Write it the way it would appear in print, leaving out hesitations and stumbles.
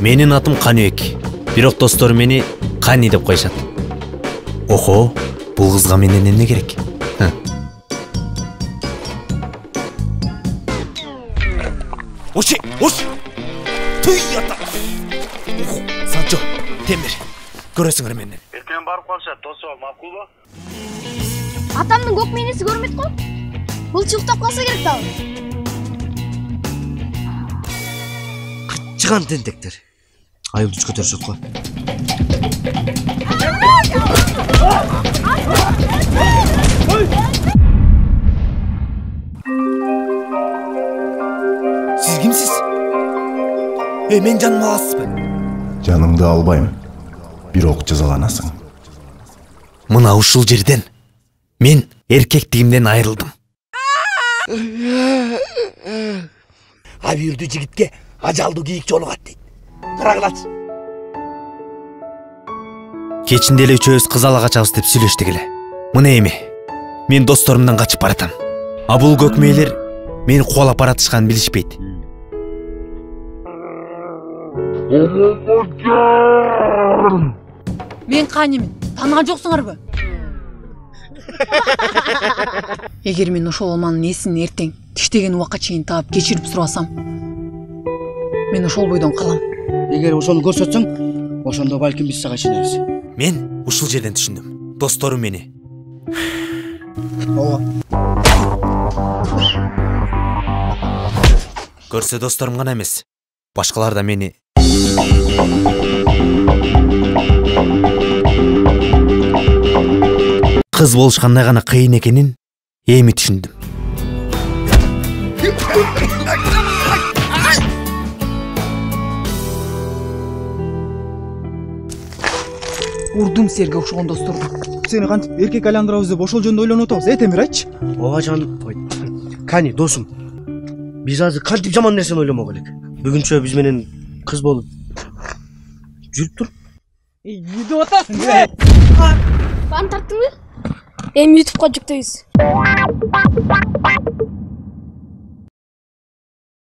Менин атым Каныбек. Бирок досторум мени Кани деп коюшат. Охо, бул кызга менден эмне керек? Ош! Туй ата. Санчо, темир. Көрөсүңөр менден. Эртең барып калса, тосо макулбу? Атамдын көк мейнеси көрмөйт го? Бул чуктап калса керек да. Кычкан тентектер. Айыл түш көтөрүшөт го. Сиз кимсиз? Мен жаныма аласызбы? Жаныңды албайм. Бирок жазаланасың. Мына ушул жерден мен эркектигимден айрылдым. Абийирдүү жигитке ажалдуу кийик жолугат дейт. Карагылачы. Кечинде эле үчөөбүз кызала качабыз деп сүйлөштүк эле. Мына эми мен досторумдан качып баратам. А бул көкмейлер мени кубалап баратышканын билишпейт. Мен Канимин. Таныган жоксуңарбы? Эгер мен ошол алманын эсин эртең тиштеген убакка чейин таап кечирип сурасам, мен ошол бойдон калам. Эгер ошону көрсөтсөң, ошондо балким биз сага ишенебиз. Мен ушул жерден түшүндүм. Досторум мени. Ооба. Көрсө досторум гана эмес, башкалар да мени кыз болушкандай гана кыйын экенин эми түшүндүм. Урдум силерге окшогон досторду. Сени кантип эркек айландырабыз деп ошол жөнүндө ойлонуп атабыз, Темир айтчы. Ооба жан, Кани досум. Биз азыр кантип жаман нерсени ойломок элек. Бүгүнчө биз менен кыз болуп жүрүп тур. Үйдүп атасың. Бааны тарттыңбы? Эми ютубка жүктөйбүз.